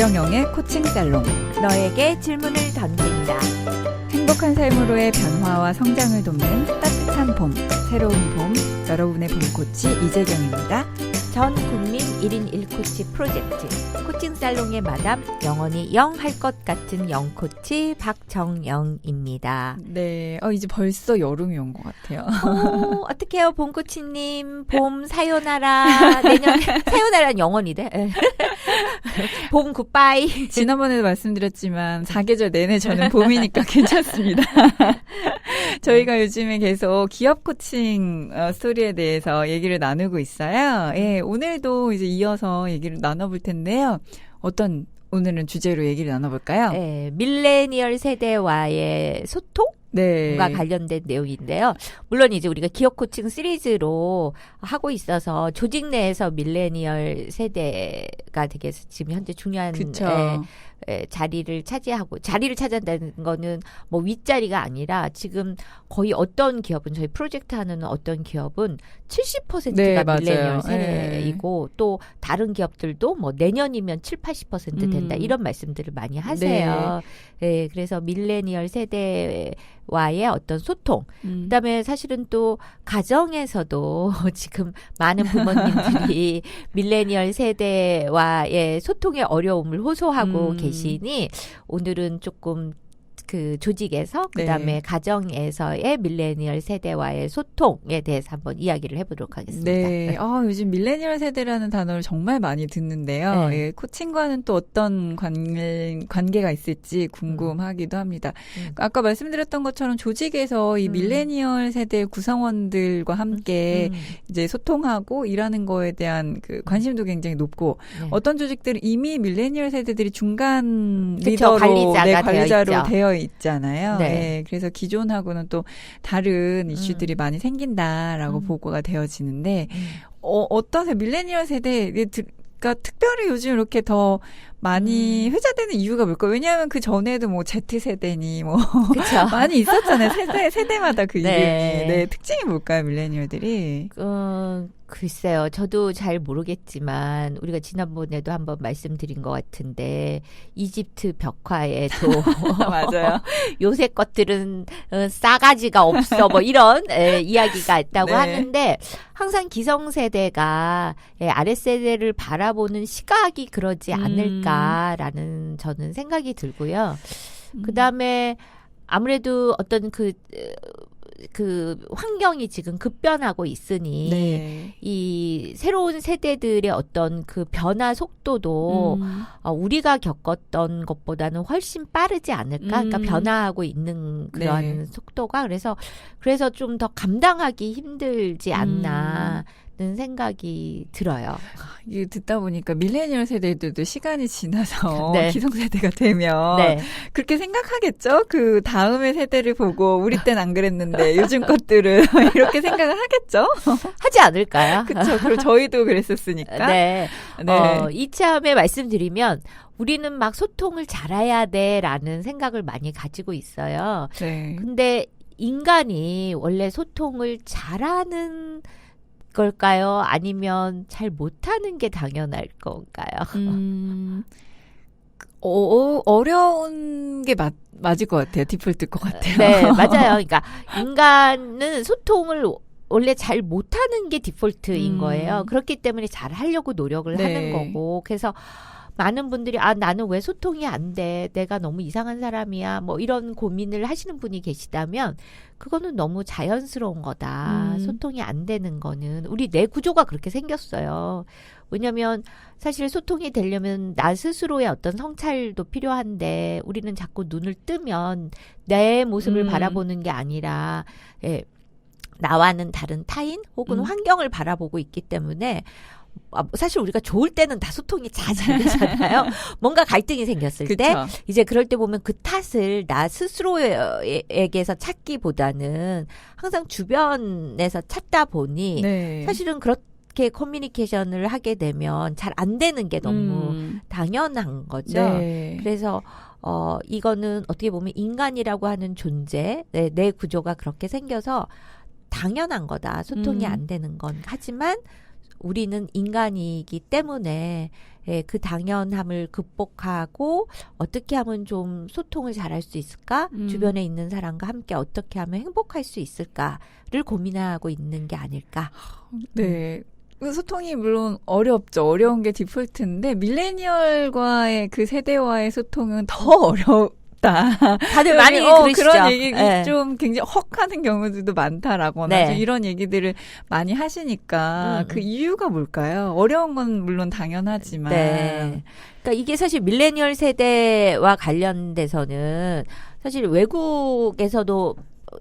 이정영의 코칭 살롱. 너에게 질문을 던진다. 행복한 삶으로의 변화와 성장을 돕는 따뜻한 봄, 새로운 봄, 여러분의 봄 코치 이재경입니다. 전 국민 1인 1코치 프로젝트 코칭 살롱의 마담, 영원히 영 할 것 같은 영코치 박정영입니다. 네, 이제 벌써 여름이 온 것 같아요. 어떡해요, 봄코치님. 봄 사요나라. 내년 사요나라는 영원히 돼. 봄 굿바이. 지난번에도 말씀드렸지만 사계절 내내 저는 봄이니까 괜찮습니다. 저희가 요즘에 계속 기업 코칭 스토리에 대해서 얘기를 나누고 있어요. 예, 오늘도 이제 이어서 얘기를 나눠볼 텐데요. 오늘은 주제로 얘기를 나눠볼까요? 네, 밀레니얼 세대와의 소통? 네. 과 관련된 내용인데요. 물론 이제 우리가 기업 코칭 시리즈로 하고 있어서 조직 내에서 밀레니얼 세대가 되게 지금 현재 중요한 자리를 차지한다는 거는 뭐 윗자리가 아니라 지금 거의 어떤 기업은 저희 프로젝트 하는 어떤 기업은 70%가 네, 밀레니얼 맞아요. 세대이고 또 다른 기업들도 뭐 내년이면 70-80% 된다 이런 말씀들을 많이 하세요. 네, 그래서 밀레니얼 세대와의 어떤 소통, 그다음에 사실은 또 가정에서도 지금 많은 부모님들이 밀레니얼 세대와의 소통의 어려움을 호소하고 계시니 오늘은 조금 그 조직에서 그다음에 가정에서의 밀레니얼 세대와의 소통에 대해서 한번 이야기를 해보도록 하겠습니다. 네, 요즘 밀레니얼 세대라는 단어를 정말 많이 듣는데요. 네. 예, 코칭과는 또 어떤 관계가 있을지 궁금하기도 합니다. 아까 말씀드렸던 것처럼 조직에서 이 밀레니얼 세대 구성원들과 함께 이제 소통하고 일하는 거에 대한 그 관심도 굉장히 높고 어떤 조직들은 이미 밀레니얼 세대들이 중간 리더로 관리자로 되어 있잖아요. 네. 네, 그래서 기존하고는 또 다른 이슈들이 많이 생긴다라고 보고가 되어지는데 어떠세요? 밀레니얼 세대가 특별히 요즘 이렇게 더 많이 회자되는 이유가 뭘까요? 왜냐하면 그 전에도 뭐 Z세대니 뭐 많이 있었잖아요. 세대마다 그 이름이. 네, 특징이 뭘까요, 밀레니얼들이? 글쎄요. 저도 잘 모르겠지만 우리가 지난번에도 한번 말씀드린 것 같은데 이집트 벽화에도 맞아요. 요새 것들은 싸가지가 없어 뭐 이런 이야기가 있다고 하는데 항상 기성세대가 아랫세대를 바라보는 시각이 그러지 않을까라는 저는 생각이 들고요. 그다음에 아무래도 어떤 그 환경이 지금 급변하고 있으니 이 새로운 세대들의 어떤 그 변화 속도도 우리가 겪었던 것보다는 훨씬 빠르지 않을까? 그러니까 변화하고 있는 그런 속도가 그래서 좀 더 감당하기 힘들지 않나. 는 생각이 들어요. 이게 듣다 보니까 밀레니얼 세대들도 시간이 지나서 기성세대가 되면 그렇게 생각하겠죠? 그 다음의 세대를 보고 우리 땐 안 그랬는데 요즘 것들은 이렇게 생각을 하겠죠? 하지 않을까요? 그렇죠. 그리고 저희도 그랬었으니까. 이참에 말씀드리면 우리는 막 소통을 잘해야 돼라는 생각을 많이 가지고 있어요. 근데 인간이 원래 소통을 잘하는 걸까요? 아니면 잘 못하는 게 당연할 건가요? 어려운 게 맞을 것 같아요. 디폴트일 것 같아요. 네, 맞아요. 그러니까 인간은 소통을 원래 잘 못하는 게 디폴트인 거예요. 그렇기 때문에 잘 하려고 노력을 하는 거고. 그래서 많은 분들이 나는 왜 소통이 안 돼? 내가 너무 이상한 사람이야. 뭐 이런 고민을 하시는 분이 계시다면 그거는 너무 자연스러운 거다. 소통이 안 되는 거는 우리 뇌 구조가 그렇게 생겼어요. 왜냐하면 사실 소통이 되려면 나 스스로의 어떤 성찰도 필요한데 우리는 자꾸 눈을 뜨면 내 모습을 바라보는 게 아니라 나와는 다른 타인 혹은 환경을 바라보고 있기 때문에 사실 우리가 좋을 때는 다 소통이 잘 되잖아요. 뭔가 갈등이 생겼을 때 이제 그럴 때 보면 그 탓을 나 스스로에게서 찾기보다는 항상 주변에서 찾다 보니 사실은 그렇게 커뮤니케이션을 하게 되면 잘 안 되는 게 너무 당연한 거죠. 그래서 이거는 어떻게 보면 인간이라고 하는 존재, 내 구조가 그렇게 생겨서 당연한 거다. 소통이 안 되는 건. 하지만 우리는 인간이기 때문에 그 당연함을 극복하고 어떻게 하면 좀 소통을 잘할 수 있을까? 주변에 있는 사람과 함께 어떻게 하면 행복할 수 있을까를 고민하고 있는 게 아닐까? 네. 소통이 물론 어렵죠. 어려운 게 디폴트인데 밀레니얼과의 그 세대와의 소통은 더 어렵다. 다들 많이 그러시죠. 그런 얘기 네. 좀 굉장히 헉하는 경우들도 많다라거나 네. 이런 얘기들을 많이 하시니까 그 이유가 뭘까요? 어려운 건 물론 당연하지만. 네. 그러니까 이게 사실 밀레니얼 세대와 관련돼서는 사실 외국에서도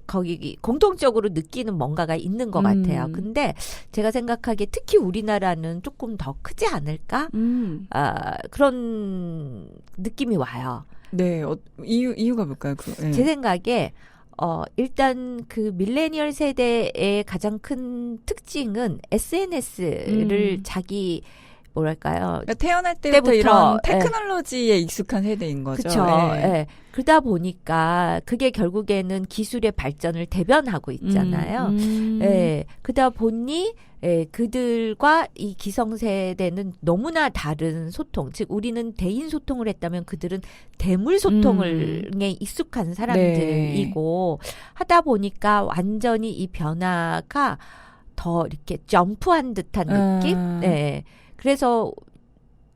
거기 공통적으로 느끼는 뭔가가 있는 것 같아요. 근데 제가 생각하기에 특히 우리나라는 조금 더 크지 않을까? 그런 느낌이 와요. 네, 이유가 뭘까요? 네. 제 생각에 일단 그 밀레니얼 세대의 가장 큰 특징은 SNS를 자기 뭐랄까요? 그러니까 태어날 때부터 이런 테크놀로지에 익숙한 세대인 거죠. 그렇죠. 예. 그러다 보니까 그게 결국에는 기술의 발전을 대변하고 있잖아요. 예. 그러다 보니 그들과 이 기성세대는 너무나 다른 소통, 즉 우리는 대인 소통을 했다면 그들은 대물 소통에 익숙한 사람들이고 하다 보니까 완전히 이 변화가 더 이렇게 점프한 듯한 느낌? 네. 그래서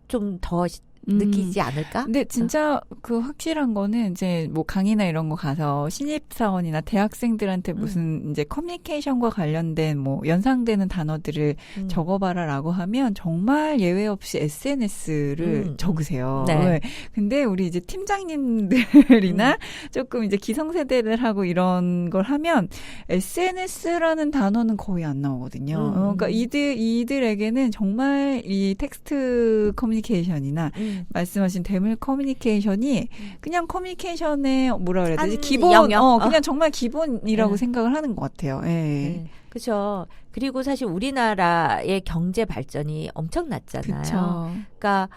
좀 더 느끼지 않을까? 근데 진짜 그 확실한 거는 이제 뭐 강의나 이런 거 가서 신입사원이나 대학생들한테 무슨 이제 커뮤니케이션과 관련된 뭐 연상되는 단어들을 적어봐라라고 하면 정말 예외 없이 SNS를 적으세요. 네. 근데 우리 이제 팀장님들이나 조금 이제 기성세대를 하고 이런 걸 하면 SNS라는 단어는 거의 안 나오거든요. 그러니까 이들에게는 정말 이 텍스트 커뮤니케이션이나 말씀하신 대물 커뮤니케이션이 그냥 커뮤니케이션의 뭐라 그래야 되지? 기본, 그냥 정말 기본이라고 생각을 하는 것 같아요. 예. 그렇죠. 그리고 사실 우리나라의 경제 발전이 엄청났잖아요. 그쵸. 그러니까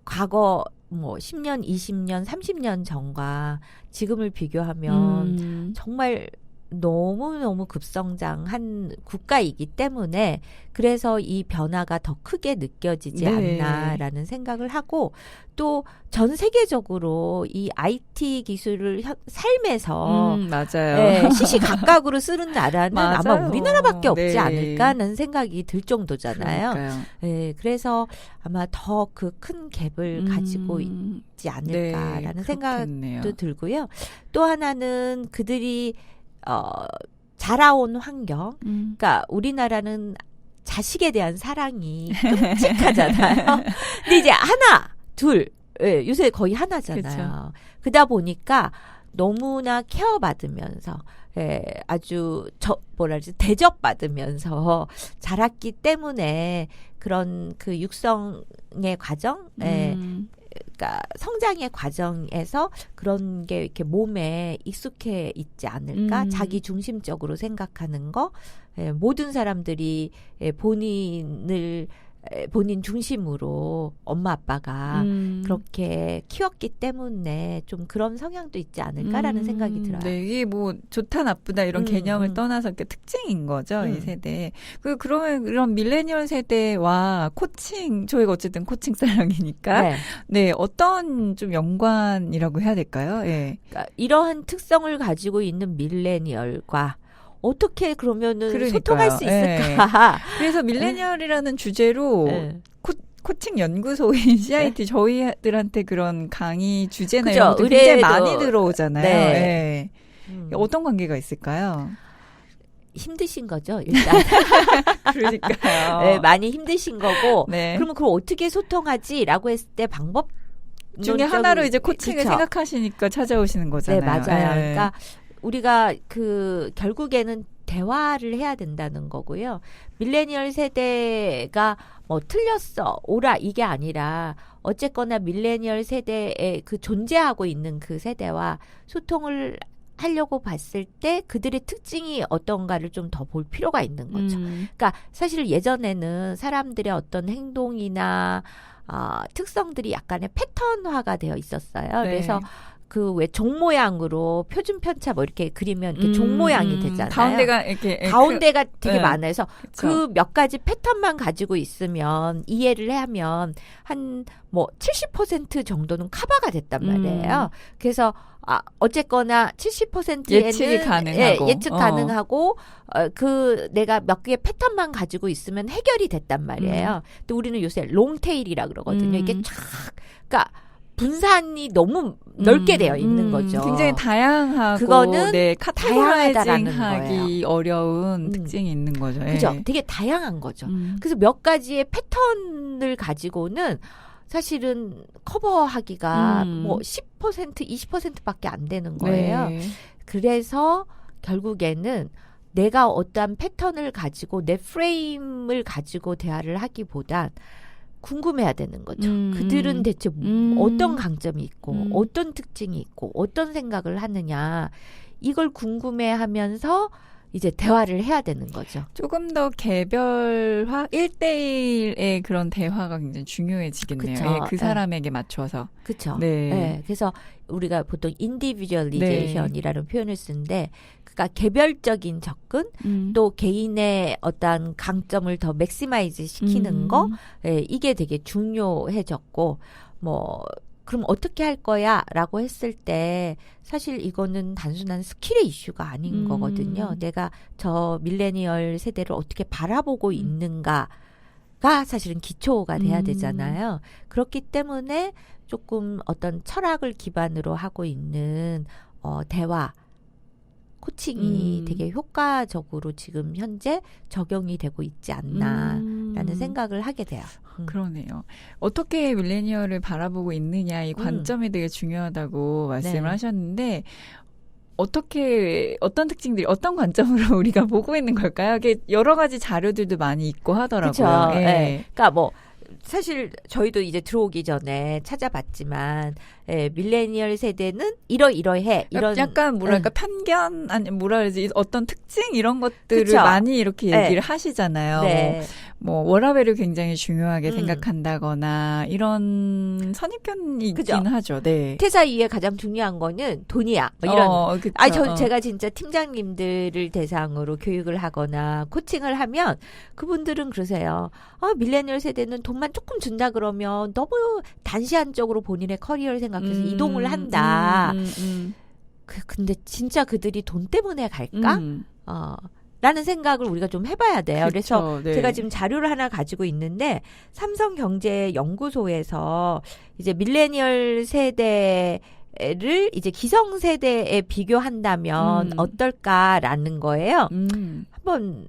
과거 뭐 10년, 20년, 30년 전과 지금을 비교하면 정말 너무너무 급성장한 국가이기 때문에 그래서 이 변화가 더 크게 느껴지지 않나라는 생각을 하고 또 전 세계적으로 이 IT 기술을 삶에서 맞아요. 시시각각으로 쓰는 나라는 아마 우리나라밖에 없지 않을까 하는 생각이 들 정도잖아요. 그래서 아마 더 그 큰 갭을 가지고 있지 않을까라는 생각도 들고요. 또 하나는 그들이 자라온 환경. 그러니까 우리나라는 자식에 대한 사랑이 끔찍하잖아요. 근데 이제 하나, 둘, 요새 거의 하나잖아요. 그러다 보니까 너무나 케어받으면서 아주 대접받으면서 자랐기 때문에 그런 그 육성의 과정, 그러니까 성장의 과정에서 그런 게 이렇게 몸에 익숙해 있지 않을까? 자기 중심적으로 생각하는 거, 모든 사람들이 본인 중심으로 엄마 아빠가 그렇게 키웠기 때문에 좀 그런 성향도 있지 않을까라는 생각이 들어요. 네, 이게 뭐 좋다 나쁘다 이런 개념을 떠나서 이렇게 특징인 거죠, 이 세대. 그러면 이런 밀레니얼 세대와 코칭, 저희가 어쨌든 코칭 살롱이니까, 네, 어떤 좀 연관이라고 해야 될까요? 예. 그러니까 이러한 특성을 가지고 있는 밀레니얼과 어떻게 그러면은 소통할 수 있을까? 그래서 밀레니얼이라는 주제로 코칭 연구소인 CIT 저희들한테 그런 강의 주제나 이런 것들 굉장히 많이 들어오잖아요. 어떤 관계가 있을까요? 힘드신 거죠, 일단. 그러니까요. 많이 힘드신 거고. 그러면 그걸 어떻게 소통하지라고 했을 때 방법 중에 하나로 이제 코칭을 생각하시니까 찾아오시는 거잖아요. 네, 맞아요. 그러니까 우리가 결국에는 대화를 해야 된다는 거고요. 밀레니얼 세대가 뭐 틀렸어, 옳아 이게 아니라 어쨌거나 밀레니얼 세대에 그 존재하고 있는 그 세대와 소통을 하려고 봤을 때 그들의 특징이 어떤가를 좀 더 볼 필요가 있는 거죠. 그러니까 사실 예전에는 사람들의 어떤 행동이나 특성들이 약간의 패턴화가 되어 있었어요. 그래서 그 왜 종 모양으로 표준 편차 뭐 이렇게 그리면 이렇게 종 모양이 되잖아요. 가운데가 이렇게 가운데가 되게 네. 많아요. 그래서 그 몇 가지 패턴만 가지고 있으면 이해를 하면 한 뭐 70% 정도는 커버가 됐단 말이에요. 그래서 어쨌거나 70%에는 예측이 가능하고. 예측 가능하고 그 내가 몇 개의 패턴만 가지고 있으면 해결이 됐단 말이에요. 또 우리는 요새 롱테일이라 그러거든요. 이게 쫙 그러니까 분산이 너무 넓게 되어 있는 거죠. 굉장히 다양하고 그거는 카테고라이징하기 다양하다라는 어려운 특징이 있는 거죠. 그죠? 예. 되게 다양한 거죠. 그래서 몇 가지의 패턴을 가지고는 사실은 커버하기가 뭐 10%, 20%밖에 안 되는 거예요. 네. 그래서 결국에는 내가 어떠한 패턴을 가지고 내 프레임을 가지고 대화를 하기보단 궁금해야 되는 거죠. 그들은 대체 어떤 강점이 있고 어떤 특징이 있고 어떤 생각을 하느냐 이걸 궁금해하면서 이제 대화를 해야 되는 거죠. 조금 더 개별화 1대1의 그런 대화가 굉장히 중요해지겠네요. 그쵸. 예, 그 사람에게 맞춰서. 그렇죠. 네. 네. 그래서 우리가 보통 인디비주얼리제이션이라는 표현을 쓰는데 그러니까 개별적인 접근 또 개인의 어떤 강점을 더 맥시마이즈 시키는 거 이게 되게 중요해졌고 뭐 그럼 어떻게 할 거야? 라고 했을 때 사실 이거는 단순한 스킬의 이슈가 아닌 거거든요. 내가 저 밀레니얼 세대를 어떻게 바라보고 있는가가 사실은 기초가 돼야 되잖아요. 그렇기 때문에 조금 어떤 철학을 기반으로 하고 있는 대화, 코칭이 되게 효과적으로 지금 현재 적용이 되고 있지 않나라는 생각을 하게 돼요. 그러네요. 어떻게 밀레니얼을 바라보고 있느냐 이 관점이 되게 중요하다고 말씀을 네. 하셨는데 어떻게 어떤 특징들이 어떤 관점으로 우리가 보고 있는 걸까요? 이게 여러 가지 자료들도 많이 있고 하더라고요. 그렇죠. 예. 네. 그러니까 뭐 사실 저희도 이제 들어오기 전에 찾아봤지만 밀레니얼 세대는 이러이러해 이런 약간 뭐랄까 편견 아니 뭐라 그러지 어떤 특징 이런 것들을 그쵸? 많이 이렇게 얘기를 하시잖아요. 네. 뭐 워라밸을 굉장히 중요하게 생각한다거나 이런 선입견이 그죠? 있긴 하죠. 네. 퇴사 이후에 가장 중요한 거는 돈이야. 뭐 이런. 그쵸. 제가 진짜 팀장님들을 대상으로 교육을 하거나 코칭을 하면 그분들은 그러세요. 밀레니얼 세대는 돈만 조금 준다 그러면 너무 단시간적으로 본인의 커리어를 생각해서 이동을 한다. 근데 진짜 그들이 돈 때문에 갈까? 라는 생각을 우리가 좀 해봐야 돼요. 그쵸, 그래서 네. 제가 지금 자료를 하나 가지고 있는데 삼성경제연구소에서 이제 밀레니얼 세대를 이제 기성세대에 비교한다면 어떨까라는 거예요. 한번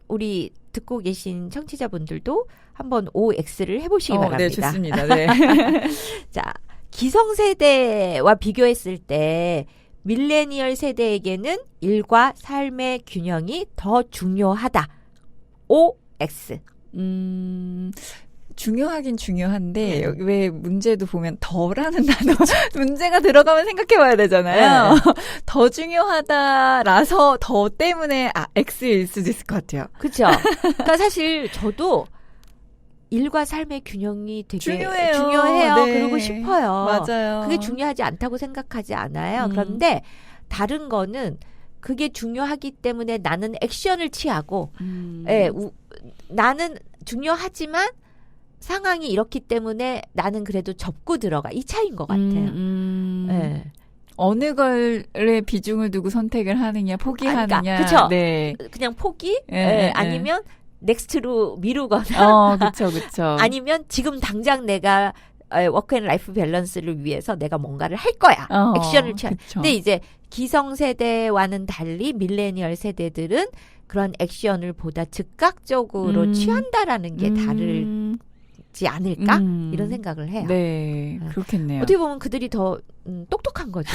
우리 듣고 계신 청취자분들도 한번 OX를 해보시기 바랍니다. 네, 좋습니다. 네. 자, 기성세대와 비교했을 때 밀레니얼 세대에게는 일과 삶의 균형이 더 중요하다. OX. 중요하긴 중요한데 왜 문제도 보면 더라는 단어 문제가 들어가면 생각해봐야 되잖아요. 더 중요하다라서 더 때문에 X일 수도 있을 것 같아요. 그렇죠. 그러니까 사실 저도 일과 삶의 균형이 되게 중요해요. 네. 그러고 싶어요. 맞아요. 그게 중요하지 않다고 생각하지 않아요. 그런데 다른 거는 그게 중요하기 때문에 나는 액션을 취하고 나는 중요하지만 상황이 이렇기 때문에 나는 그래도 접고 들어가. 이 차이인 것 같아요. 네. 어느 걸에 비중을 두고 선택을 하느냐, 포기하느냐. 그쵸. 네. 그냥 포기? 아니면 넥스트로 미루거나. 그쵸. 아니면 지금 당장 내가 워크 앤 라이프 밸런스를 위해서 내가 뭔가를 할 거야. 액션을 취한. 근데 이제 기성세대와는 달리 밀레니얼 세대들은 그런 액션을 보다 즉각적으로 취한다라는 게 다르지 않을까? 이런 생각을 해요. 네, 그렇겠네요. 어떻게 보면 그들이 더 똑똑한 거죠.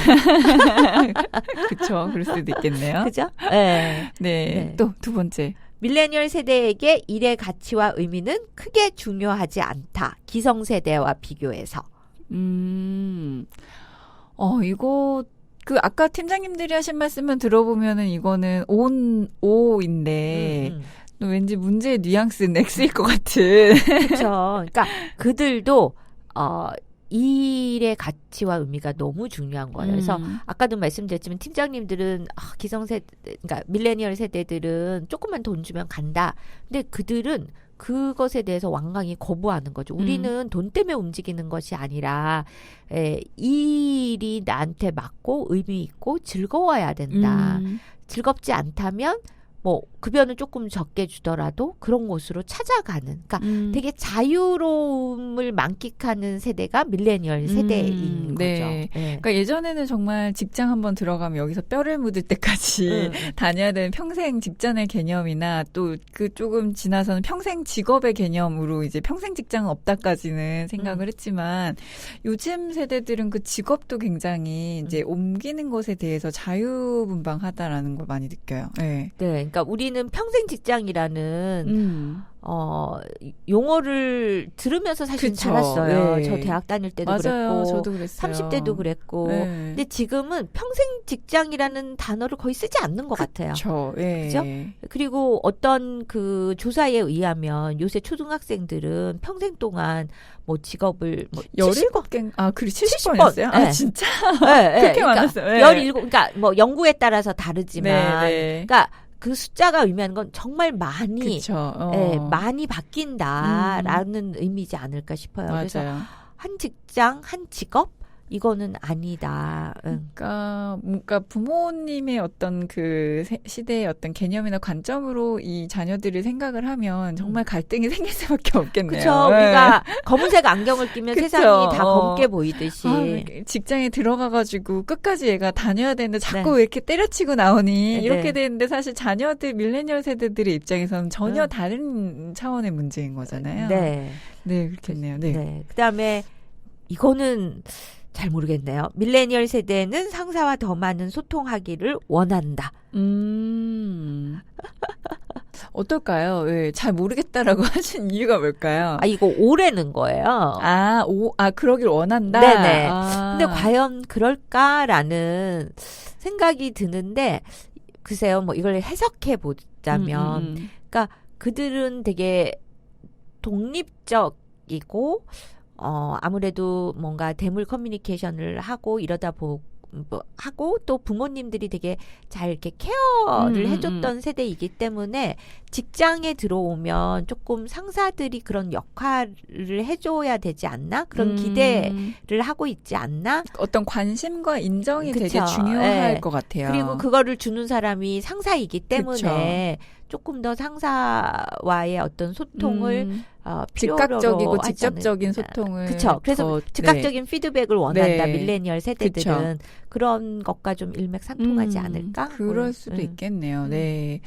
그렇죠. 그럴 수도 있겠네요. 그죠? 네. 네. 또 두 번째. 밀레니얼 세대에게 일의 가치와 의미는 크게 중요하지 않다. 기성세대와 비교해서. 이거 아까 팀장님들이 하신 말씀만 들어보면은 이거는 O인데 왠지 문제의 뉘앙스는 X일 것 같은. 그렇죠. 그러니까 그들도 일의 가치와 의미가 너무 중요한 거예요. 그래서 아까도 말씀드렸지만 팀장님들은 그러니까 밀레니얼 세대들은 조금만 돈 주면 간다. 근데 그들은 그것에 대해서 완강히 거부하는 거죠. 우리는 돈 때문에 움직이는 것이 아니라 이 일이 나한테 맞고 의미 있고 즐거워야 된다. 즐겁지 않다면 뭐 급여는 조금 적게 주더라도 그런 곳으로 찾아가는, 그러니까 되게 자유로움을 만끽하는 세대가 밀레니얼 세대인 거죠. 네. 그러니까 예전에는 정말 직장 한번 들어가면 여기서 뼈를 묻을 때까지 다녀야 되는 평생 직장의 개념이나 또 그 조금 지나서는 평생 직업의 개념으로 이제 평생 직장은 없다까지는 생각을 했지만 요즘 세대들은 그 직업도 굉장히 이제 옮기는 것에 대해서 자유분방하다라는 걸 많이 느껴요. 네. 그러니까 우리는 평생 직장이라는 용어를 들으면서 사실 그쵸. 자랐어요. 네. 저 대학 다닐 때도 맞아요. 그랬고, 저도 그랬어요. 30대도 그랬고. 네. 근데 지금은 평생 직장이라는 단어를 거의 쓰지 않는 것 같아요. 그렇죠. 네. 그죠? 그리고 어떤 그 조사에 의하면 요새 초등학생들은 평생 동안 뭐 직업을 뭐 17개, 그리고 70번이었어요? 네. 진짜? 네, 그렇게 그러니까 많았어요. 네. 17, 그러니까 뭐 연구에 따라서 다르지만, 네. 그러니까 그 숫자가 의미하는 건 정말 많이, 많이 바뀐다라는 의미지 않을까 싶어요. 맞아요. 그래서 한 직장, 한 직업? 이거는 아니다. 그러니까 부모님의 어떤 그 시대의 어떤 개념이나 관점으로 이 자녀들을 생각을 하면 정말 갈등이 생길 수밖에 없겠네요. 그렇죠. 우리가 검은색 안경을 끼면 그쵸. 세상이 다 검게 보이듯이. 직장에 들어가가지고 끝까지 얘가 다녀야 되는데 자꾸 왜 이렇게 때려치고 나오니 이렇게 되는데 사실 자녀들 밀레니얼 세대들의 입장에서는 전혀 다른 차원의 문제인 거잖아요. 네, 그렇겠네요. 네. 그다음에 이거는 잘 모르겠네요. 밀레니얼 세대는 상사와 더 많은 소통하기를 원한다. 어떨까요? 잘 모르겠다라고 하신 이유가 뭘까요? 이거 오래는 거예요. 그러길 원한다? 네네. 근데 과연 그럴까라는 생각이 드는데, 글쎄요, 뭐 이걸 해석해 보자면, 그러니까 그들은 되게 독립적이고, 아무래도 뭔가 대물 커뮤니케이션을 하고 이러다 하고 또 부모님들이 되게 잘 이렇게 케어를 해줬던 세대이기 때문에 직장에 들어오면 조금 상사들이 그런 역할을 해줘야 되지 않나? 그런 기대를 하고 있지 않나? 어떤 관심과 인정이 그쵸. 되게 중요할 것 같아요. 그리고 그거를 주는 사람이 상사이기 때문에 조금 더 상사와의 어떤 소통을 즉각적이고 직접적인 소통을 그렇죠. 그래서 즉각적인 피드백을 원한다. 밀레니얼 세대들은 그런 것과 좀 일맥상통하지 않을까? 그럴 수도 있겠네요. 네,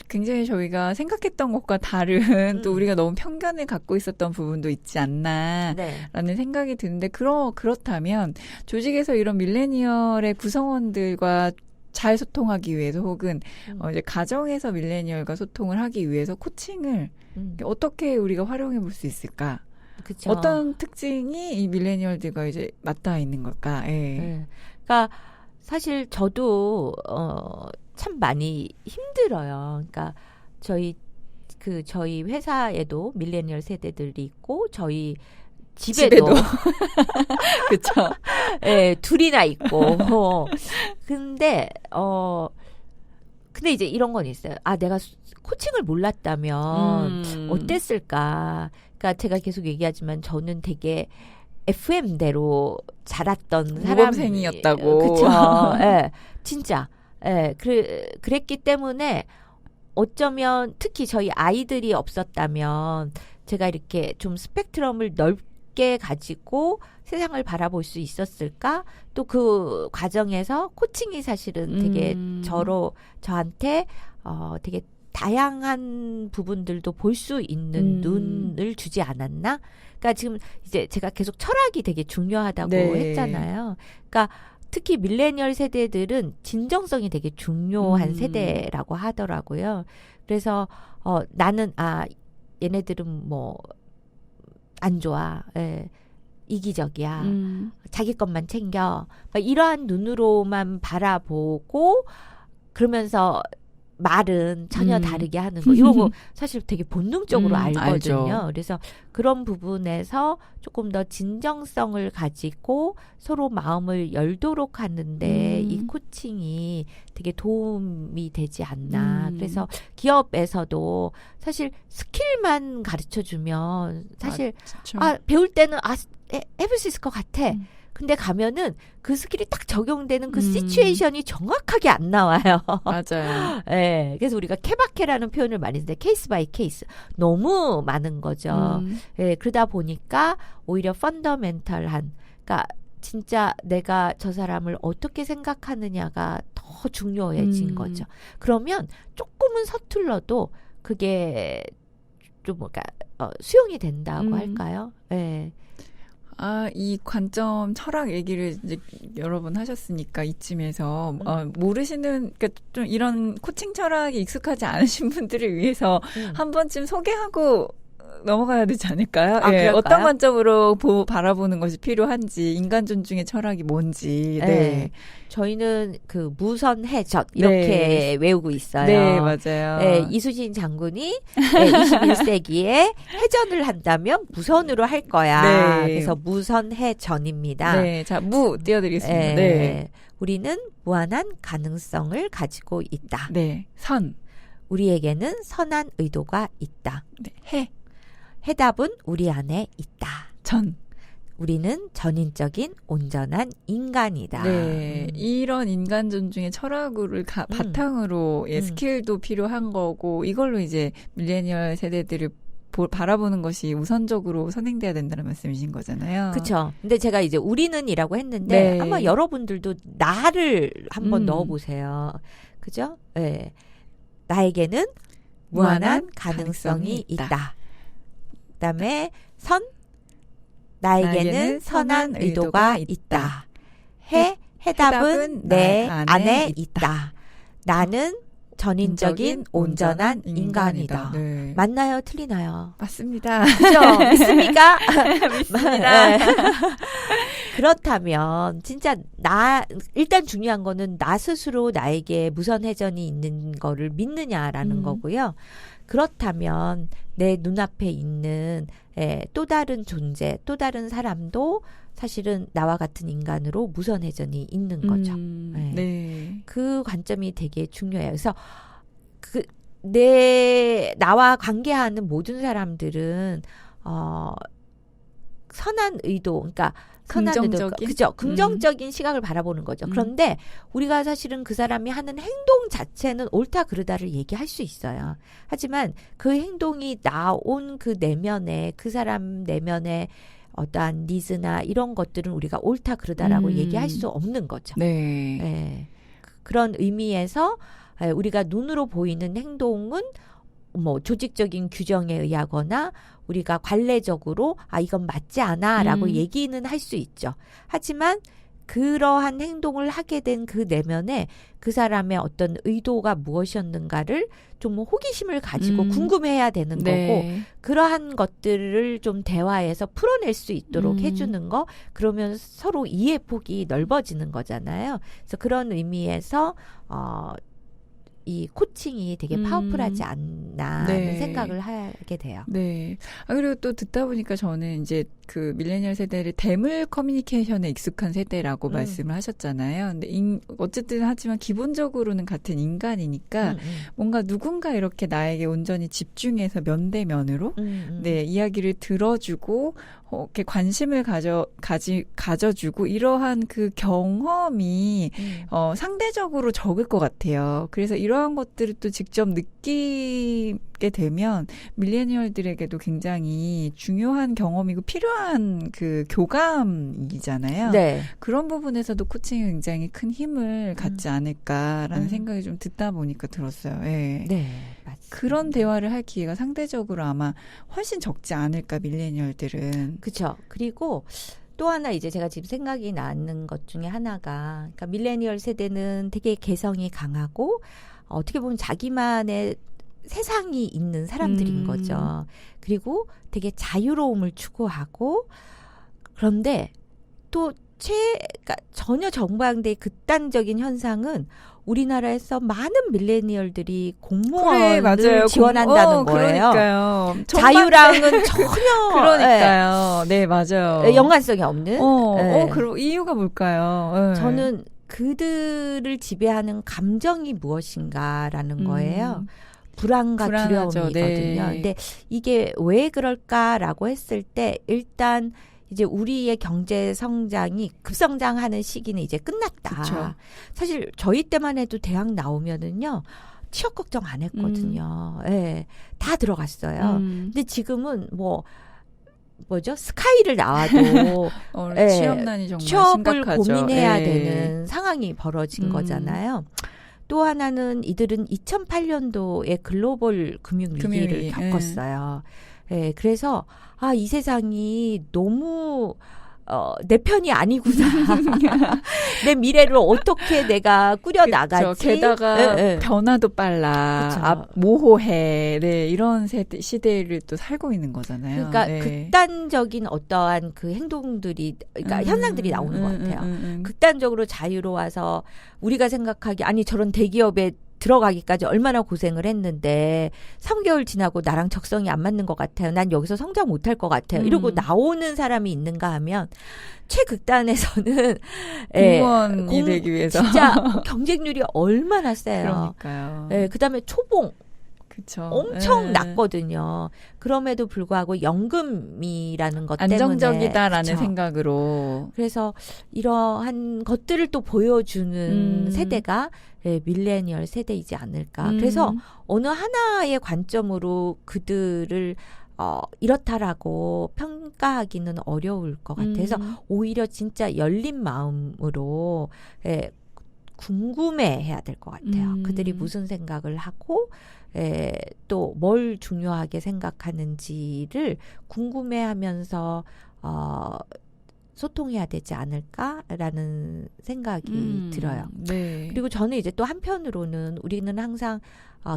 굉장히 저희가 생각했던 것과 다른 또 우리가 너무 편견을 갖고 있었던 부분도 있지 않나라는 생각이 드는데 그렇다면 조직에서 이런 밀레니얼의 구성원들과 잘 소통하기 위해서 혹은 이제 가정에서 밀레니얼과 소통을 하기 위해서 코칭을 어떻게 우리가 활용해 볼 수 있을까? 그쵸. 어떤 특징이 이 밀레니얼들과 이제 맞닿아 있는 걸까? 그러니까 사실 저도 참 많이 힘들어요. 그러니까 저희 회사에도 밀레니얼 세대들이 있고 저희 집에도 그렇죠. 둘이나 있고. 근데 이제 이런 건 있어요. 내가 코칭을 몰랐다면 어땠을까? 그러니까 제가 계속 얘기하지만 저는 되게 FM대로 자랐던 모범생이었다고. 그렇죠. 진짜. 그랬기 때문에 어쩌면 특히 저희 아이들이 없었다면 제가 이렇게 좀 스펙트럼을 넓게 가지고 세상을 바라볼 수 있었을까? 또 그 과정에서 코칭이 사실은 되게 저한테 되게 다양한 부분들도 볼 수 있는 눈을 주지 않았나? 그러니까 지금 이제 제가 계속 철학이 되게 중요하다고 했잖아요. 그러니까 특히 밀레니얼 세대들은 진정성이 되게 중요한 세대라고 하더라고요. 그래서 나는 얘네들은 뭐 안 좋아. 이기적이야. 자기 것만 챙겨. 이러한 눈으로만 바라보고 그러면서 말은 전혀 다르게 하는 거. 이거 뭐 사실 되게 본능적으로 알거든요. 알죠. 그래서 그런 부분에서 조금 더 진정성을 가지고 서로 마음을 열도록 하는데 이 코칭이 되게 도움이 되지 않나. 그래서 기업에서도 사실 스킬만 가르쳐 주면 사실 배울 때는 해볼 수 있을 것 같아. 근데 가면은 그 스킬이 딱 적용되는 그 시츄에이션이 정확하게 안 나와요. 맞아요. 네, 그래서 우리가 케바케라는 표현을 많이 쓰는데 케이스 바이 케이스 너무 많은 거죠. 네, 그러다 보니까 오히려 펀더멘털한, 그러니까 진짜 내가 저 사람을 어떻게 생각하느냐가 더 중요해진 거죠. 그러면 조금은 서툴러도 그게 좀 뭔가 수용이 된다고 할까요? 네. 이 관점, 철학 얘기를 이제 여러 번 하셨으니까 이쯤에서 모르시는, 그러니까 좀 이런 코칭 철학이 익숙하지 않으신 분들을 위해서 한 번쯤 소개하고 넘어가야 되지 않을까요? 예, 어떤 관점으로 바라보는 것이 필요한지, 인간 존중의 철학이 뭔지. 네. 저희는 그 무선해전 이렇게 외우고 있어요. 네, 맞아요. 네, 이수진 장군이 21세기에 해전을 한다면 무선으로 할 거야. 네. 그래서 무선해전입니다. 네, 자, 띄워드리겠습니다. 네. 우리는 무한한 가능성을 가지고 있다. 네, 우리에게는 선한 의도가 있다. 네, 해답은 우리 안에 있다. 우리는 전인적인 온전한 인간이다. 네, 이런 인간 존중의 철학을 바탕으로 스킬도 필요한 거고, 이걸로 이제 밀레니얼 세대들을 바라보는 것이 우선적으로 선행돼야 된다는 말씀이신 거잖아요. 그렇죠. 근데 제가 이제 우리는이라고 했는데 아마 여러분들도 나를 한번 넣어보세요. 그죠? 네. 나에게는 무한한 가능성이 있다. 그다음에 나에게는 선한 의도가 있다. 해답은 내 안에 있다. 나는 전인적인 온전한 인간이다. 네. 맞나요? 틀리나요? 맞습니다. 그죠? 믿습니까? 믿습니다. 그렇다면 진짜 일단 중요한 거는 나 스스로 나에게 무선회전이 있는 거를 믿느냐라는 거고요. 그렇다면 내 눈앞에 있는 또 다른 존재, 또 다른 사람도 사실은 나와 같은 인간으로 무선회전이 있는 거죠. 네. 그 관점이 되게 중요해요. 그래서 나와 관계하는 모든 사람들은 선한 의도, 그러니까 긍정적인? 그죠? 긍정적인 시각을 바라보는 거죠. 그런데 우리가 사실은 그 사람이 하는 행동 자체는 옳다 그르다를 얘기할 수 있어요. 하지만 그 행동이 나온 그 내면에, 그 사람 내면에 어떠한 니즈나 이런 것들은 우리가 옳다 그르다라고 얘기할 수 없는 거죠. 네. 네. 그런 의미에서 우리가 눈으로 보이는 행동은 뭐 조직적인 규정에 의하거나 우리가 관례적으로 이건 맞지 않아라고 얘기는 할 수 있죠. 하지만 그러한 행동을 하게 된 그 내면에 그 사람의 어떤 의도가 무엇이었는가를 좀 호기심을 가지고 궁금해야 되는 거고, 그러한 것들을 좀 대화해서 풀어낼 수 있도록 해주는 거, 그러면 서로 이해 폭이 넓어지는 거잖아요. 그래서 그런 의미에서 이 코칭이 되게 파워풀하지 않나 하는 생각을 하게 돼요. 네. 그리고 또 듣다 보니까 저는 이제 그 밀레니얼 세대를 대물 커뮤니케이션에 익숙한 세대라고 말씀을 하셨잖아요. 근데 어쨌든 하지만 기본적으로는 같은 인간이니까 뭔가 누군가 이렇게 나에게 온전히 집중해서 면대면으로 네, 이야기를 들어주고 이렇게 관심을 가져주고 이러한 그 경험이 상대적으로 적을 것 같아요. 그래서 이러한 것들을 또 직접 느끼게 되면 밀레니얼들에게도 굉장히 중요한 경험이고 필요한 그 교감이잖아요. 네. 그런 부분에서도 코칭이 굉장히 큰 힘을 갖지 않을까라는 생각이 좀 듣다 보니까 들었어요. 네. 네, 맞습니다. 그런 대화를 할 기회가 상대적으로 아마 훨씬 적지 않을까, 밀레니얼들은. 그렇죠. 그리고 또 하나 이제 제가 지금 생각이 나는 것 중에 하나가, 그러니까 밀레니얼 세대는 되게 개성이 강하고 어떻게 보면 자기만의 세상이 있는 사람들인 거죠. 그리고 되게 자유로움을 추구하고, 그런데 또 그러니까 전혀 정반대의 극단적인 현상은 우리나라에서 많은 밀레니얼들이 공무원을 지원한다는 거예요. 그러니까요. 자유랑은 전혀 그러니까요. 네, 맞아요. 연관성이 없는. 그럼 이유가 뭘까요? 저는 그들을 지배하는 감정이 무엇인가라는 거예요. 불안과 불안하죠. 두려움이거든요. 네. 근데 이게 왜 그럴까라고 했을 때 일단 이제 우리의 경제 성장이 급성장하는 시기는 이제 끝났다. 그쵸. 사실 저희 때만 해도 대학 나오면은요. 취업 걱정 안 했거든요. 예. 다 들어갔어요. 근데 지금은 뭐죠? 스카이를 나와도 취업난이 정말 취업을 심각하죠. 고민해야 예. 되는 상황이 벌어진 거잖아요. 또 하나는 이들은 2008년도에 글로벌 금융위기를 겪었어요. 예, 그래서 이 세상이 너무 내 편이 아니구나. 내 미래를 어떻게 내가 꾸려나가지. 게다가 변화도 빨라. 모호해. 네, 이런 시대를 또 살고 있는 거잖아요. 그러니까 극단적인 어떠한 그 행동들이, 그러니까 현상들이 나오는 것 같아요. 극단적으로 자유로워서 우리가 생각하기 아니 저런 대기업에 들어가기까지 얼마나 고생을 했는데 3개월 지나고 나랑 적성이 안 맞는 것 같아요. 난 여기서 성장 못할 것 같아요. 이러고 나오는 사람이 있는가 하면 최극단에서는 공무원이 되기 위해서 진짜 경쟁률이 얼마나 세요. 그러니까요. 그다음에 초봉. 그쵸. 엄청 낮거든요. 그럼에도 불구하고 연금이라는 것 때문에 안정적이다라는 그쵸. 생각으로. 그래서 이러한 것들을 또 보여주는 세대가 밀레니얼 세대이지 않을까. 그래서 어느 하나의 관점으로 그들을 이렇다라고 평가하기는 어려울 것 같아요. 그래서 오히려 진짜 열린 마음으로 궁금해해야 될 것 같아요. 그들이 무슨 생각을 하고 또 뭘 중요하게 생각하는지를 궁금해하면서 소통해야 되지 않을까라는 생각이 들어요. 네. 그리고 저는 이제 또 한편으로는 우리는 항상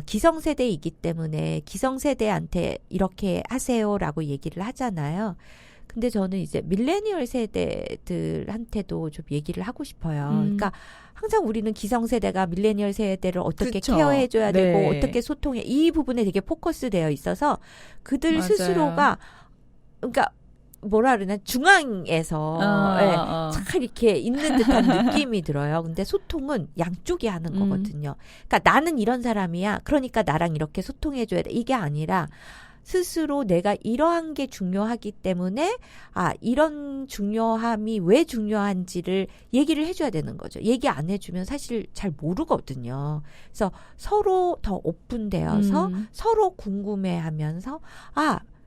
기성세대이기 때문에 기성세대한테 이렇게 하세요라고 얘기를 하잖아요. 근데 저는 이제 밀레니얼 세대들한테도 좀 얘기를 하고 싶어요. 그러니까 항상 우리는 기성세대가 밀레니얼 세대를 어떻게 그쵸. 케어해줘야 네. 되고 어떻게 소통해 이 부분에 되게 포커스되어 있어서 그들 맞아요. 스스로가 그러니까 뭐라 그러나 중앙에서 잘 이렇게 있는 듯한 느낌이 들어요. 근데 소통은 양쪽이 하는 거거든요. 그러니까 나는 이런 사람이야. 그러니까 나랑 이렇게 소통해줘야 돼. 이게 아니라 스스로 내가 이러한 게 중요하기 때문에 이런 중요함이 왜 중요한지를 얘기를 해줘야 되는 거죠. 얘기 안 해주면 사실 잘 모르거든요. 그래서 서로 더 오픈되어서 서로 궁금해하면서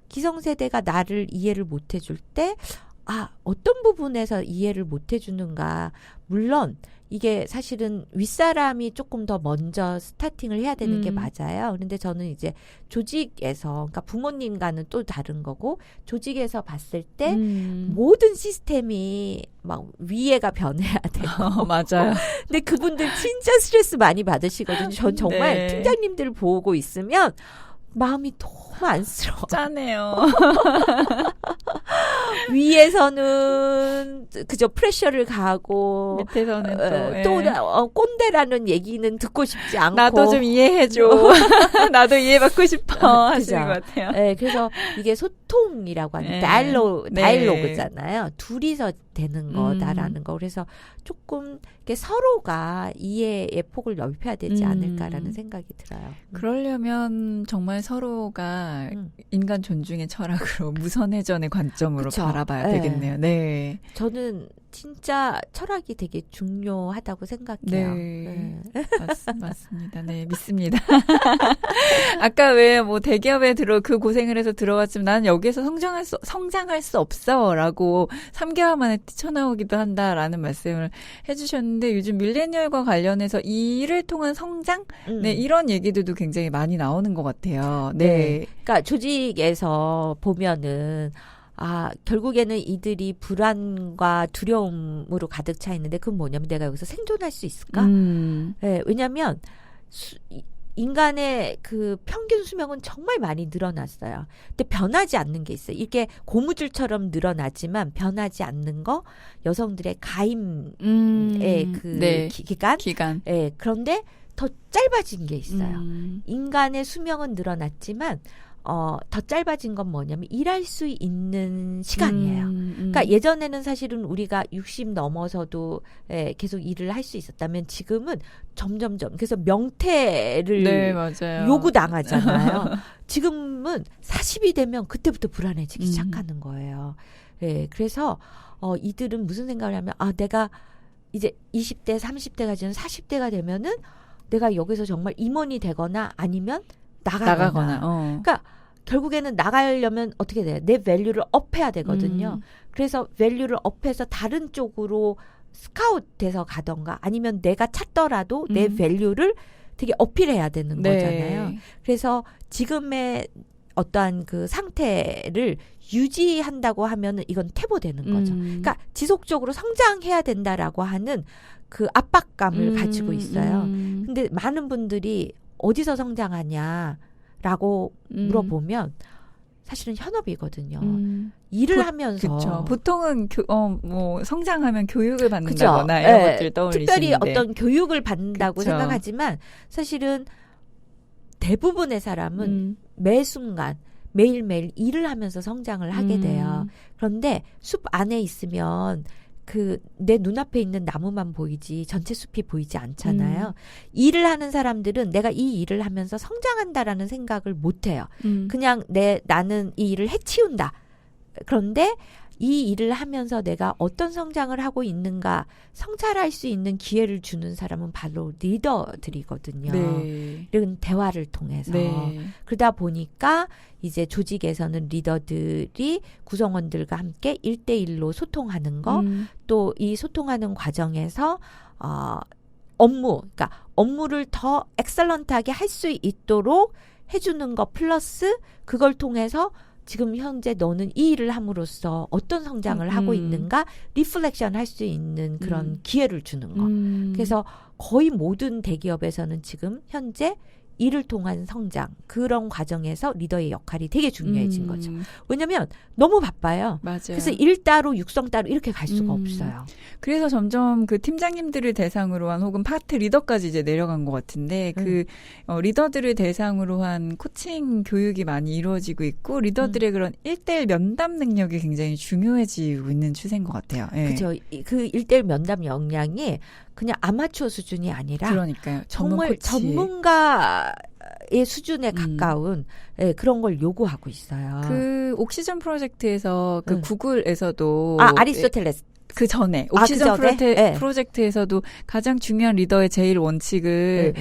기성세대가 나를 이해를 못 해줄 때 어떤 부분에서 이해를 못 해주는가. 물론 이게 사실은 윗사람이 조금 더 먼저 스타팅을 해야 되는 게 맞아요. 그런데 저는 이제 조직에서 그러니까 부모님과는 또 다른 거고 조직에서 봤을 때 모든 시스템이 막 위에가 변해야 되고 맞아요. 근데 그분들 진짜 스트레스 많이 받으시거든요. 전 정말 네. 팀장님들 보고 있으면 마음이 너무 안쓰러워. 짠해요. 위에서는 그저 프레셔를 가하고 밑에서는 또 꼰대라는 얘기는 듣고 싶지 않고 나도 좀 이해해줘. 나도 이해받고 싶어 하시는 것 같아요. 네, 그래서 이게 소통이라고 하는 다이로그잖아요. 둘이서 되는 거다라는 거. 그래서 조금 이렇게 서로가 이해의 폭을 넓혀야 되지 않을까라는 생각이 들어요. 그러려면 정말 서로가 인간 존중의 철학으로 무선회전의 관점으로 그쵸? 바라봐야 되겠네요. 네. 저는 진짜 철학이 되게 중요하다고 생각해요. 네. 맞습니다. 네, 믿습니다. 아까 왜 대기업에 그 고생을 해서 들어갔지만 나는 여기에서 성장할 수 없어라고 3개월 만에 뛰쳐나오기도 한다라는 말씀을 해주셨는데 요즘 밀레니얼과 관련해서 이 일을 통한 성장? 네, 이런 얘기들도 굉장히 많이 나오는 것 같아요. 네. 그러니까 조직에서 보면은 결국에는 이들이 불안과 두려움으로 가득 차 있는데 그건 뭐냐면 내가 여기서 생존할 수 있을까? 네, 왜냐면 인간의 그 평균 수명은 정말 많이 늘어났어요. 근데 변하지 않는 게 있어요. 이게 고무줄처럼 늘어나지만 변하지 않는 거 여성들의 가임의 그 네. 기간. 예, 그런데 더 짧아진 게 있어요. 인간의 수명은 늘어났지만 더 짧아진 건 뭐냐면 일할 수 있는 시간이에요. 그러니까 예전에는 사실은 우리가 60 넘어서도 계속 일을 할 수 있었다면 지금은 점점점 그래서 명퇴를 네, 맞아요. 요구당하잖아요. 지금은 40이 되면 그때부터 불안해지기 시작하는 거예요. 예, 그래서 이들은 무슨 생각을 하면 내가 이제 20대, 30대가 지금 40대가 되면은 내가 여기서 정말 임원이 되거나 아니면 나가거나. 그러니까 결국에는 나가려면 어떻게 돼요? 내 밸류를 업해야 되거든요. 그래서 밸류를 업해서 다른 쪽으로 스카웃돼서 가던가 아니면 내가 찾더라도 내 밸류를 되게 어필해야 되는 거잖아요. 그래서 지금의 어떠한 그 상태를 유지한다고 하면은 이건 퇴보되는 거죠. 그러니까 지속적으로 성장해야 된다라고 하는 그 압박감을 가지고 있어요. 근데 많은 분들이 어디서 성장하냐라고 물어보면 사실은 현업이거든요. 일을 하면서. 그쵸. 보통은 뭐 성장하면 교육을 받는다거나 이런 것들 떠올리시는데. 특별히 어떤 교육을 받는다고 그쵸. 생각하지만 사실은 대부분의 사람은 매 순간 매일매일 일을 하면서 성장을 하게 돼요. 그런데 숲 안에 있으면 그 내 눈앞에 있는 나무만 보이지 전체 숲이 보이지 않잖아요. 일을 하는 사람들은 내가 이 일을 하면서 성장한다라는 생각을 못 해요. 그냥 나는 이 일을 해치운다. 그런데 이 일을 하면서 내가 어떤 성장을 하고 있는가 성찰할 수 있는 기회를 주는 사람은 바로 리더들이거든요. 네. 이런 대화를 통해서. 네. 그러다 보니까 이제 조직에서는 리더들이 구성원들과 함께 1대1로 소통하는 거, 또 이 소통하는 과정에서 그러니까 업무를 더 엑셀런트하게 할 수 있도록 해주는 거 플러스 그걸 통해서 지금 현재 너는 이 일을 함으로써 어떤 성장을 하고 있는가 리플렉션 할 수 있는 그런 기회를 주는 거. 그래서 거의 모든 대기업에서는 지금 현재 일을 통한 성장 그런 과정에서 리더의 역할이 되게 중요해진 거죠. 왜냐하면 너무 바빠요. 맞아요. 그래서 일 따로 육성 따로 이렇게 갈 수가 없어요. 그래서 점점 그 팀장님들을 대상으로 한 혹은 파트 리더까지 이제 내려간 것 같은데 그 리더들을 대상으로 한 코칭 교육이 많이 이루어지고 있고 리더들의 그런 1대1 면담 능력이 굉장히 중요해지고 있는 추세인 것 같아요. 예. 그렇죠. 그 1대1 면담 역량이 그냥 아마추어 수준이 아니라 그러니까요. 정말 전문가의 수준에 가까운 그런 걸 요구하고 있어요. 그 옥시전 프로젝트에서 그 구글에서도 아리스토텔레스 그 전에 옥시전 네. 프로젝트에서도 가장 중요한 리더의 제일 원칙을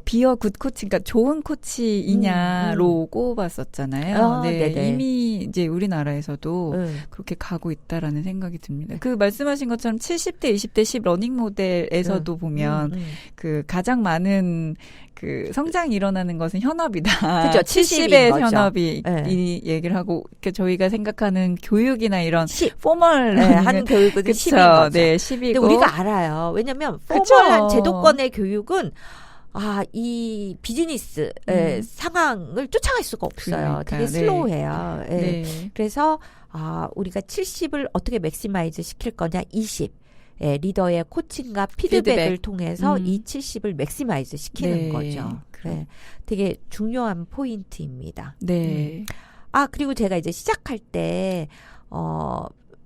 비어 굿 코치, 그러니까 좋은 코치이냐로 꼽았었잖아요. 네, 이미 이제 우리나라에서도 그렇게 가고 있다라는 생각이 듭니다. 그 말씀하신 것처럼 70대, 20대 10 러닝 모델에서도 보면 그 가장 많은 그 성장이 일어나는 것은 현업이다. 그렇죠. 70의 현업이 이 얘기를 하고 저희가 생각하는 교육이나 이런 포멀 하는 교육은 10인 거죠. 네, 10이고. 근데 우리가 알아요. 왜냐하면 포멀한 제도권의 교육은 이 비즈니스의 상황을 쫓아갈 수가 없어요. 되게 슬로우해요. 네. 그래서 우리가 70을 어떻게 맥시마이즈 시킬 거냐 20. 리더의 코칭과 피드백을 통해서 이 70을 맥시마이즈 시키는 거죠. 네. 되게 중요한 포인트입니다. 네. 그리고 제가 이제 시작할 때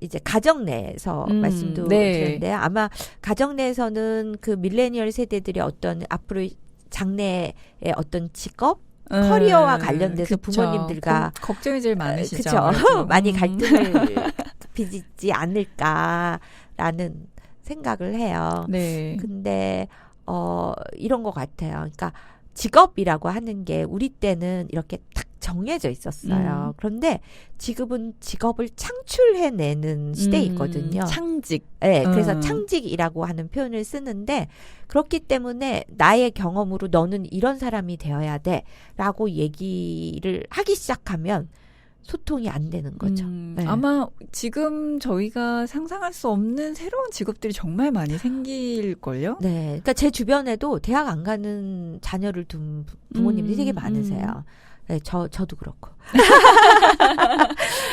이제 가정 내에서 말씀도 드렸는데 아마 가정 내에서는 그 밀레니얼 세대들의 어떤 앞으로 장래의 어떤 직업 커리어와 관련돼서 부모님들과 걱정이 제일 많으시죠. 그렇죠. 많이 갈등을 빚지 않을까라는 생각을 해요. 네. 근데 이런 것 같아요. 그러니까 직업이라고 하는 게 우리 때는 이렇게 딱 정해져 있었어요. 그런데 지금은 직업을 창출해내는 시대에 있거든요. 창직. 네, 그래서 창직이라고 하는 표현을 쓰는데 그렇기 때문에 나의 경험으로 너는 이런 사람이 되어야 돼라고 얘기를 하기 시작하면 소통이 안 되는 거죠. 네. 아마 지금 저희가 상상할 수 없는 새로운 직업들이 정말 많이 생길걸요? 네. 그러니까 제 주변에도 대학 안 가는 자녀를 둔 부모님들이 되게 많으세요. 네, 저도 그렇고.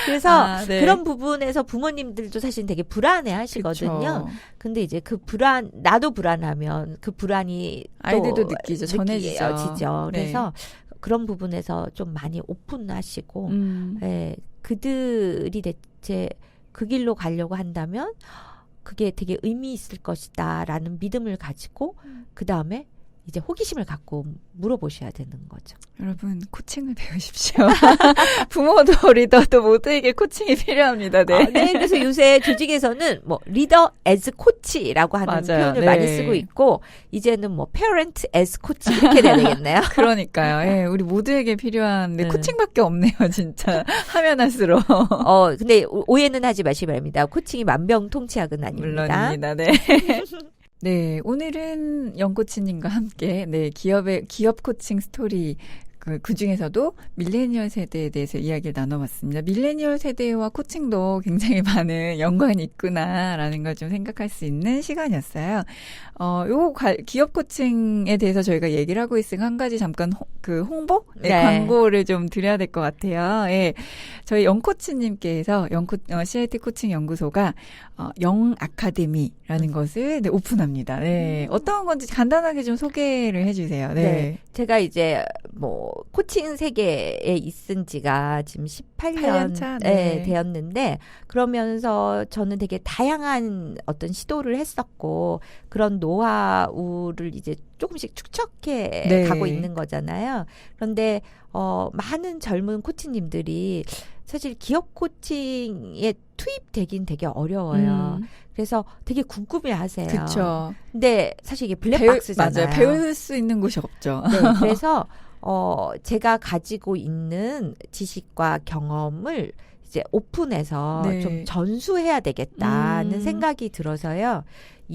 그래서 네. 그런 부분에서 부모님들도 사실 되게 불안해 하시거든요. 근데 이제 그 나도 불안하면 그 불안이 아이들도 느끼죠. 전해지죠. 네. 그래서 그런 부분에서 좀 많이 오픈하시고, 네, 그들이 대체 그 길로 가려고 한다면 그게 되게 의미 있을 것이다라는 믿음을 가지고 그 다음에 이제 호기심을 갖고 물어보셔야 되는 거죠. 여러분 코칭을 배우십시오. 부모도 리더도 모두에게 코칭이 필요합니다. 네. 네, 그래서 요새 조직에서는 뭐 리더 as 코치라고 하는 맞아요. 표현을 네. 많이 쓰고 있고 이제는 뭐 parent as 코치 이렇게 돼야 되겠네요. 그러니까요. 예, 우리 모두에게 필요한 네. 코칭밖에 없네요, 진짜. 하면 할수록. 근데 오해는 하지 마시기 바랍니다. 코칭이 만병통치약은 아닙니다. 물론입니다. 네. 네, 오늘은 영코치님과 함께 기업 코칭 스토리 그 중에서도 밀레니얼 세대에 대해서 이야기를 나눠봤습니다. 밀레니얼 세대와 코칭도 굉장히 많은 연관이 있구나라는 걸 좀 생각할 수 있는 시간이었어요. 기업 코칭에 대해서 저희가 얘기를 하고 있으니까 한 가지 잠깐 홍보? 네, 광고를 좀 드려야 될 것 같아요. 예. 저희 영코치님께서 CIT 코칭 연구소가 영 아카데미라는 것을 오픈합니다. 네. 어떤 건지 간단하게 좀 소개를 해주세요. 네. 제가 이제 코칭 세계에 있은 지가 지금 18년 차? 되었는데 그러면서 저는 되게 다양한 어떤 시도를 했었고 그런 노하우를 이제 조금씩 축적해 가고 있는 거잖아요. 그런데 많은 젊은 코치님들이 사실 기업 코칭에 투입되긴 되게 어려워요. 그래서 되게 궁금해하세요. 그렇죠. 근데 사실 이게 블랙박스잖아요. 맞아요. 배울 수 있는 곳이 없죠. 네, 그래서 제가 가지고 있는 지식과 경험을 이제 오픈해서 좀 전수해야 되겠다는 생각이 들어서요.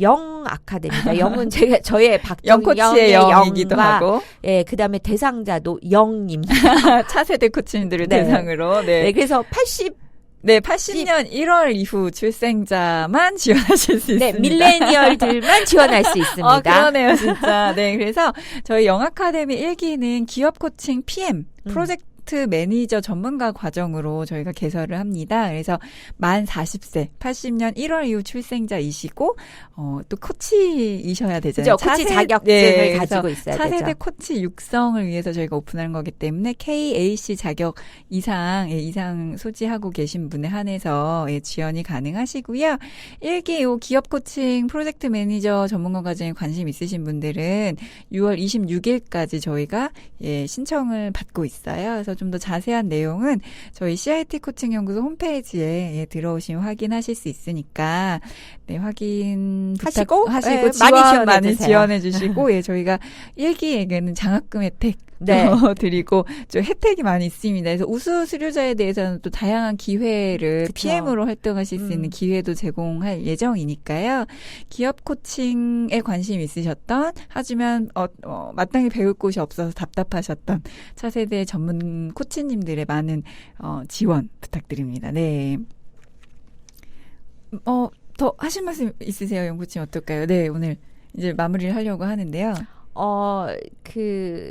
영 아카데미다. 영은 저의 영코치의 영이기도 하고. 예, 그 다음에 대상자도 영입니다. 차세대 코치님들을 대상으로. 네, 그래서 80년 1월 이후 출생자만 지원하실 수 있습니다. 네, 밀레니얼들만 지원할 수 있습니다. 그러네요, 진짜. 네, 그래서 저희 영아카데미 1기는 기업 코칭 PM, 프로젝트 매니저 전문가 과정으로 저희가 개설을 합니다. 그래서 만 40세, 80년 1월 이후 출생자이시고 또 코치이셔야 되잖아요. 그렇죠. 코치 자격증을 가지고 있어야 되죠. 차세대 코치 육성을 위해서 저희가 오픈하는 거기 때문에 KAC 자격 이상 소지하고 계신 분에 한해서 지원이 가능하시고요. 1기 기업 코칭 프로젝트 매니저 전문가 과정에 관심 있으신 분들은 6월 26일까지 저희가 신청을 받고 있어요. 그래서 좀 더 자세한 내용은 저희 CIT 코칭 연구소 홈페이지에 들어오시면 확인하실 수 있으니까 확인하시고 지원 많이 지원해 주시고 저희가 1기에게는 장학금 혜택 드리고 좀 혜택이 많이 있습니다. 그래서 우수 수료자에 대해서는 또 다양한 기회를 PM으로 활동하실 수 있는 기회도 제공할 예정이니까요. 기업 코칭에 관심 있으셨던 하지만 마땅히 배울 곳이 없어서 답답하셨던 차세대 전문 코치님들의 많은 지원 부탁드립니다. 네. 더 하실 말씀 있으세요, 영코치님 어떨까요? 네, 오늘 이제 마무리를 하려고 하는데요.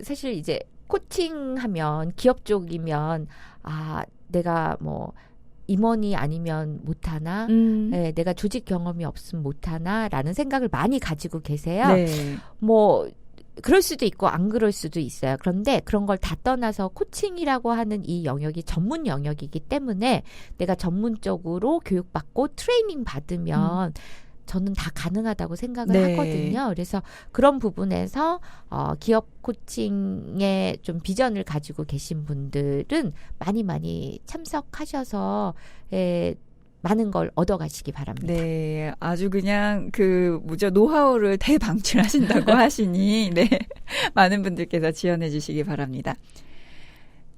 사실 이제 코칭하면 기업 쪽이면 내가 임원이 아니면 못하나, 네, 내가 조직 경험이 없으면 못하나라는 생각을 많이 가지고 계세요. 네. 그럴 수도 있고 안 그럴 수도 있어요. 그런데 그런 걸 다 떠나서 코칭이라고 하는 이 영역이 전문 영역이기 때문에 내가 전문적으로 교육받고 트레이닝 받으면 저는 다 가능하다고 생각을 하거든요. 그래서 그런 부분에서 기업 코칭에 좀 비전을 가지고 계신 분들은 많이 참석하셔서 많은 걸 얻어가시기 바랍니다. 네, 아주 그냥 노하우를 대방출하신다고 하시니 많은 분들께서 지원해 주시기 바랍니다.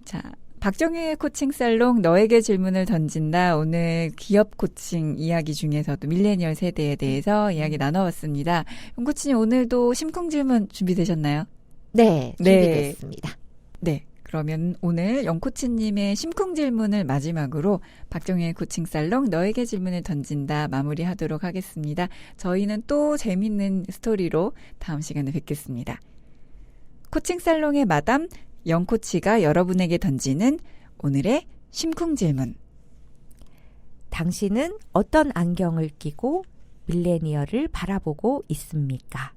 자, 박정희의 코칭 살롱 너에게 질문을 던진다. 오늘 기업 코칭 이야기 중에서도 밀레니얼 세대에 대해서 이야기 나눠봤습니다. 영코치님 오늘도 심쿵 질문 준비되셨나요? 네, 준비됐습니다. 네. 그러면 오늘 영코치님의 심쿵 질문을 마지막으로 박정희의 코칭살롱 너에게 질문을 던진다 마무리하도록 하겠습니다. 저희는 또 재밌는 스토리로 다음 시간에 뵙겠습니다. 코칭살롱의 마담 영코치가 여러분에게 던지는 오늘의 심쿵 질문. 당신은 어떤 안경을 끼고 밀레니얼을 바라보고 있습니까?